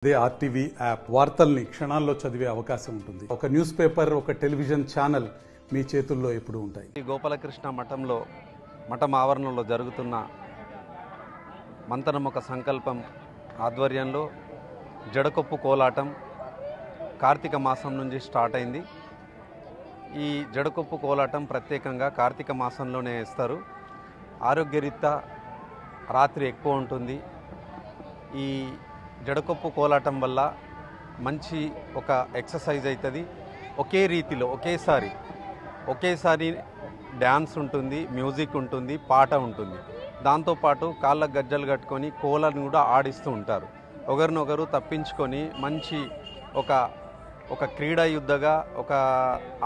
అదే RTV app వార్తల్ని క్షణాల్లో చదివే అవకాశం ఉంటుంది. ఒక న్యూస్ పేపర్, ఒక టెలివిజన్ ఛానల్ మీ చేతుల్లో ఎప్పుడూ ఉంటాయి. ఈ గోపాలకృష్ణ మఠం ఆవరణలో జరుగుతున్న మంతనమొక సంకల్పం ఆధ్వర్యంలో జడకొప్పు కోలాటం కార్తీక మాసం నుంచి స్టార్ట్ అయింది. ఈ జడకొప్పు కోలాటం ప్రత్యేకంగా కార్తీక మాసంలోనే వేస్తారు. ఆరోగ్యరీత్యా రాత్రి ఎక్కువ ఉంటుంది. ఈ జడకొప్పు కోలాటం వల్ల మంచి ఒక ఎక్సర్సైజ్ అవుతుంది. ఒకే రీతిలో ఒకేసారి డ్యాన్స్ ఉంటుంది, మ్యూజిక్ ఉంటుంది, పాట ఉంటుంది. దాంతోపాటు కాళ్ళకు గజ్జలు కట్టుకొని కోలను కూడా ఆడిస్తూ ఉంటారు. ఒకరినొకరు తప్పించుకొని మంచి ఒక క్రీడా యుద్ధగా, ఒక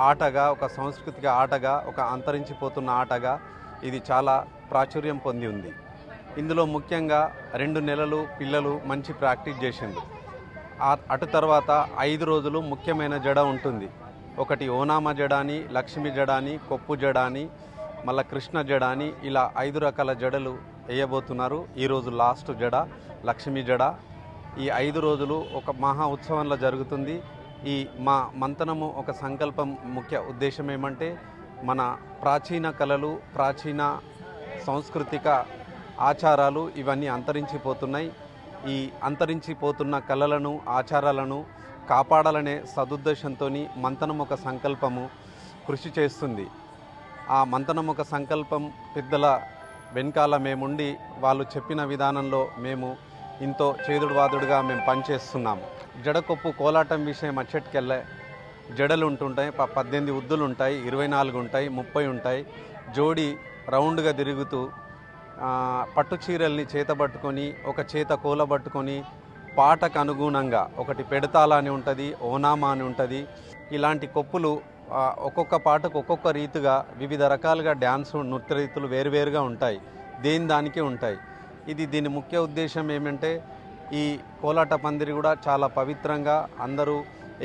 ఆటగా, ఒక సాంస్కృతిక ఆటగా, ఒక అంతరించిపోతున్న ఆటగా ఇది చాలా ప్రాచుర్యం పొంది ఉంది. ఇందులో ముఖ్యంగా 2 నెలలు పిల్లలు మంచి ప్రాక్టీస్ చేసిండ్రు. అటు తర్వాత 5 రోజులు ముఖ్యమైన జడ ఉంటుంది. ఒకటి ఓనామ జడ అని, లక్ష్మీ జడ అని, కొప్పు జడ అని, మళ్ళీ కృష్ణ జడ అని, ఇలా 5 రకాల జడలు వేయబోతున్నారు. ఈరోజు లాస్ట్ జడ లక్ష్మీ జడ. ఈ 5 రోజులు ఒక మహా ఉత్సవంలో జరుగుతుంది. ఈ మా మంతనము ఒక సంకల్పం ముఖ్య ఉద్దేశం ఏమంటే, మన ప్రాచీన కళలు, ప్రాచీన సాంస్కృతిక ఆచారాలు ఇవన్నీ అంతరించిపోతున్నాయి. ఈ అంతరించిపోతున్న కళలను, ఆచారాలను కాపాడాలనే సదుద్దేశంతో మంతనం ఒక సంకల్పము కృషి చేస్తుంది. ఆ మంతనం ఒక సంకల్పం పెద్దల వెనకాల మేముండి వాళ్ళు చెప్పిన విధానంలో మేము ఇంతో చేదుడువాదుడుగా మేము పనిచేస్తున్నాము. జడకొప్పు కోలాటం విషయం వచ్చేటికెళ్ళే జడలు ఉంటుంటాయి. 18 ఉద్దులు ఉంటాయి, 24 ఉంటాయి, 30 ఉంటాయి. జోడి రౌండ్గా తిరుగుతూ పట్టు చీరల్ని చేతబట్టుకొని, ఒక చేత కోలబట్టుకొని, పాటకు అనుగుణంగా ఒకటి పెడతాల అని ఉంటుంది, ఓనామా అని ఉంటుంది. ఇలాంటి కొప్పులు ఒక్కొక్క పాటకు ఒక్కొక్క రీతిగా వివిధ రకాలుగా డ్యాన్స్ నృత్య రీతులు వేరువేరుగా ఉంటాయి. దానికి ఉంటాయి. దీని ముఖ్య ఉద్దేశం ఏమంటే, ఈ కోలాట పందిరి కూడా చాలా పవిత్రంగా, అందరూ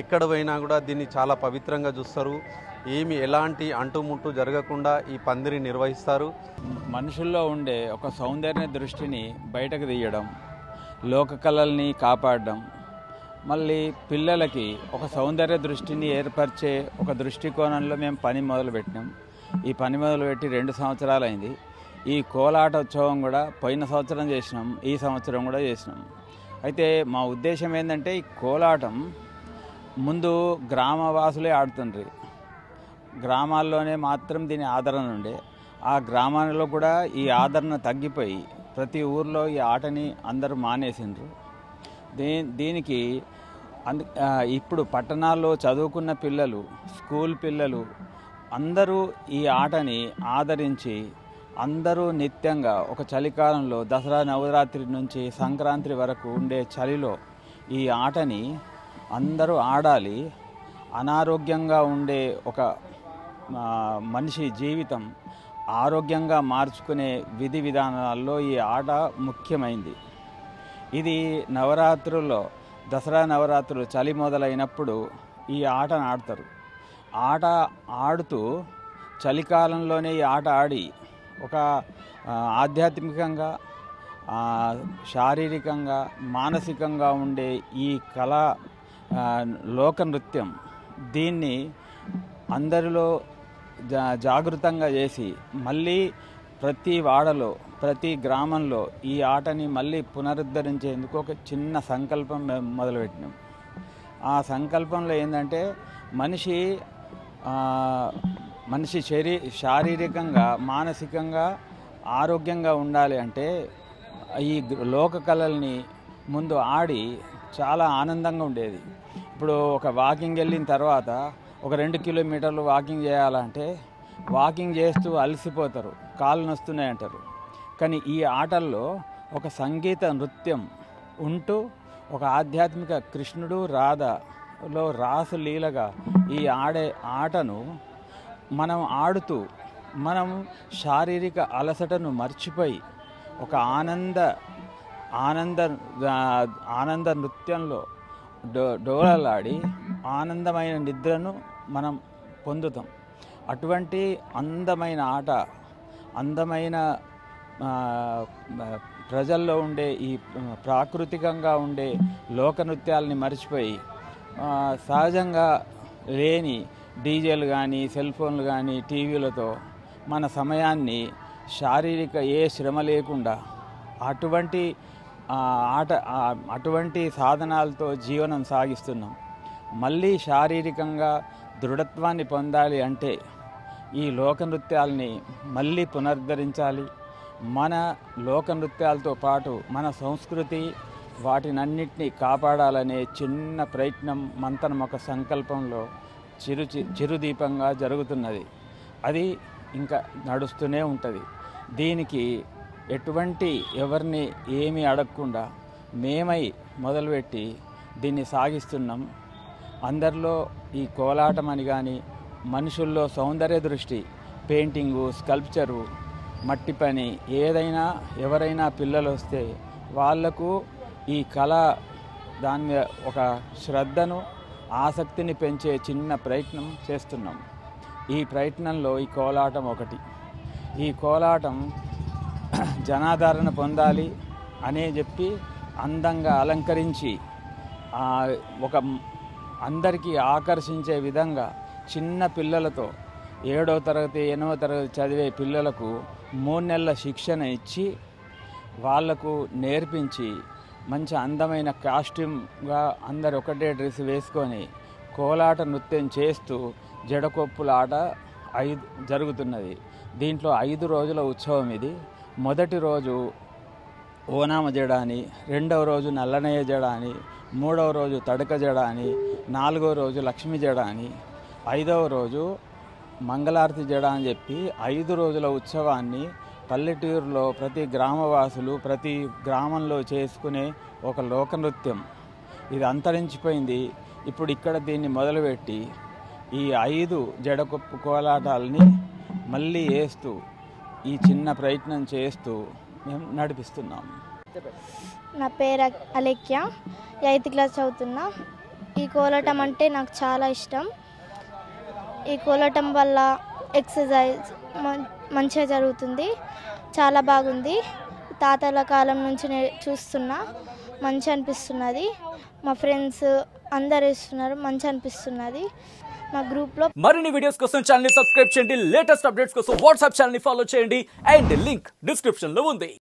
ఎక్కడ పోయినా కూడా దీన్ని చాలా పవిత్రంగా చూస్తారు. ఎలాంటి అంటుముట్టు జరగకుండా ఈ పందిరి నిర్వహిస్తారు. మనుషుల్లో ఉండే ఒక సౌందర్య దృష్టిని బయటకు తీయడం, లోక కళల్ని కాపాడడం, మళ్ళీ పిల్లలకి ఒక సౌందర్య దృష్టిని ఏర్పరిచే ఒక దృష్టికోణంలో మేము పని మొదలుపెట్టినాం. ఈ పని మొదలుపెట్టి 2 సంవత్సరాలు అయింది. ఈ కోలాట ఉత్సవం కూడా పోయిన సంవత్సరం చేసినాం, ఈ సంవత్సరం కూడా చేసినాం. అయితే మా ఉద్దేశం ఏంటంటే, ఈ కోలాటం ముందు గ్రామవాసులే ఆడుతుండ్రి. గ్రామాల్లోనే మాత్రం దీని ఆదరణ ఉండే. ఆ గ్రామాల్లో కూడా ఈ ఆదరణ తగ్గిపోయి ప్రతి ఊర్లో ఈ ఆటని అందరూ మానేసిండ్రు. దీనికి ఇప్పుడు పట్టణాల్లో చదువుకున్న పిల్లలు, స్కూల్ పిల్లలు అందరూ ఈ ఆటని ఆదరించి అందరూ నిత్యంగా ఒక చలికాలంలో దసరా నవరాత్రి నుంచి సంక్రాంతి వరకు ఉండే చలిలో ఈ ఆటని అందరూ ఆడాలి. అనారోగ్యంగా ఉండే ఒక మనిషి జీవితం ఆరోగ్యంగా మార్చుకునే విధి విధానాల్లో ఈ ఆట ముఖ్యమైంది. ఇది నవరాత్రుల్లో, దసరా నవరాత్రులు చలి మొదలైనప్పుడు ఈ ఆటను ఆడతారు. ఆట ఆడుతూ చలికాలంలోనే ఈ ఆట ఆడి ఒక ఆధ్యాత్మికంగా, శారీరకంగా, మానసికంగా ఉండే ఈ కళా లోక నృత్యం, దీన్ని అందరిలో జాగృతంగా చేసి మళ్ళీ ప్రతి వాడలో, ప్రతి గ్రామంలో ఈ ఆటని మళ్ళీ పునరుద్ధరించేందుకు ఒక చిన్న సంకల్పం మేము మొదలుపెట్టినాం. ఆ సంకల్పంలో ఏంటంటే, మనిషి శారీరకంగా, మానసికంగా ఆరోగ్యంగా ఉండాలి అంటే ఈ లోక కళల్ని ముందు ఆడి చాలా ఆనందంగా ఉండేది. ఇప్పుడు ఒక వాకింగ్ వెళ్ళిన తర్వాత ఒక 2 కిలోమీటర్లు వాకింగ్ చేయాలంటే వాకింగ్ చేస్తూ అలసిపోతారు, కాళ్ళు నొస్తున్నాయి అంటారు. కానీ ఈ ఆటల్లో ఒక సంగీత నృత్యం ఉంటూ ఒక ఆధ్యాత్మిక కృష్ణుడు రాధలో రాసలీలగా ఈ ఆటను మనం ఆడుతూ మనం శారీరక అలసటను మర్చిపోయి ఒక ఆనంద నృత్యంలో డోలలాడి ఆనందమైన నిద్రను మనం పొందుతాం. అటువంటి అందమైన ఆట, అందమైన ప్రజల్లో ఉండే ఈ ప్రాకృతికంగా ఉండే లోకనృత్యాలని మర్చిపోయి సహజంగా లేని డీజేలు కానీ సెల్ ఫోన్లు కానీ టీవీలతో మన సమయాన్ని శారీరక ఏ శ్రమ లేకుండా అటువంటి సాధనాలతో జీవనం సాగిస్తున్నాం. మళ్ళీ శారీరకంగా దృఢత్వాన్ని పొందాలి అంటే ఈ లోకనృత్యాలని మళ్ళీ పునరుద్ధరించాలి. మన లోకనృత్యాలతో పాటు మన సంస్కృతి వాటినన్నిటినీ కాపాడాలనే చిన్న ప్రయత్నం మంతనం ఒక సంకల్పంలో చిరుదీపంగా జరుగుతున్నది. అది ఇంకా నడుస్తూనే ఉంటుంది. దీనికి ఎటువంటి ఎవరిని ఏమీ అడగకుండా మేమై మొదలుపెట్టి దీన్ని సాగిస్తున్నాం. అందరిలో ఈ కోలాటం అని కానీ మనుషుల్లో సౌందర్య దృష్టి, పెయింటింగు, స్కల్ప్చరు, మట్టి పని ఏదైనా ఎవరైనా పిల్లలు వస్తే వాళ్లకు ఈ కళ దాని మీద ఒక శ్రద్ధను ఆసక్తిని పెంచే చిన్న ప్రయత్నం చేస్తున్నాం. ఈ ప్రయత్నంలో ఈ కోలాటం ఒకటి. ఈ కోలాటం జనాదరణ పొందాలి అనే చెప్పి అందంగా అలంకరించి ఒక అందరికీ ఆకర్షించే విధంగా చిన్న పిల్లలతో 7వ తరగతి 8వ తరగతి చదివే పిల్లలకు 3 నెలల శిక్షణ ఇచ్చి వాళ్లకు నేర్పించి మంచి అందమైన కాస్ట్యూమ్గా అందరు ఒకటే డ్రెస్ వేసుకొని కోలాట నృత్యం చేస్తూ జడకొప్పులాట జరుగుతున్నది. దీంట్లో 5 రోజుల ఉత్సవం ఇది. మొదటి రోజు ఓనామ జడ అని, 2వ రోజు నల్లనయ్య జడ అని, 3వ రోజు తడక జడ అని, 4వ రోజు లక్ష్మీ జడ అని, 5వ రోజు మంగళారతి జడ అని చెప్పి 5 రోజుల ఉత్సవాన్ని పల్లెటూరులో ప్రతి గ్రామవాసులు ప్రతి గ్రామంలో చేసుకునే ఒక లోకనృత్యం. ఇది అంతరించిపోయింది. ఇప్పుడు ఇక్కడ దీన్ని మొదలుపెట్టి ఈ 5 జడకొప్పు కోలాటాలని మళ్ళీ వేస్తూ ఈ చిన్న ప్రయత్నం చేస్తూ మేము నడిపిస్తున్నాం. నా పేరు అలేఖ్య, 8th క్లాస్ చదువుతున్నా. ఈ కోలాటం అంటే నాకు చాలా ఇష్టం. ఈ కోలాటం వల్ల ఎక్సర్సైజ్ మంచిగా జరుగుతుంది, చాలా బాగుంది. తాతల కాలం నుంచి చూస్తున్నా, మంచి అనిపిస్తున్నది. మా ఫ్రెండ్స్ అందరు వేస్తున్నారు, మంచి అనిపిస్తున్నది. మా గ్రూప్లో మరిన్ని వీడియోస్ కోసం ఛానల్ ని సబ్స్క్రైబ్ చేయండి. లేటెస్ట్ అప్డేట్స్ కోసం వాట్సాప్ ఛానల్ ని ఫాలో చేయండి. అండ్ లింక్ డిస్క్రిప్షన్ లో ఉంది.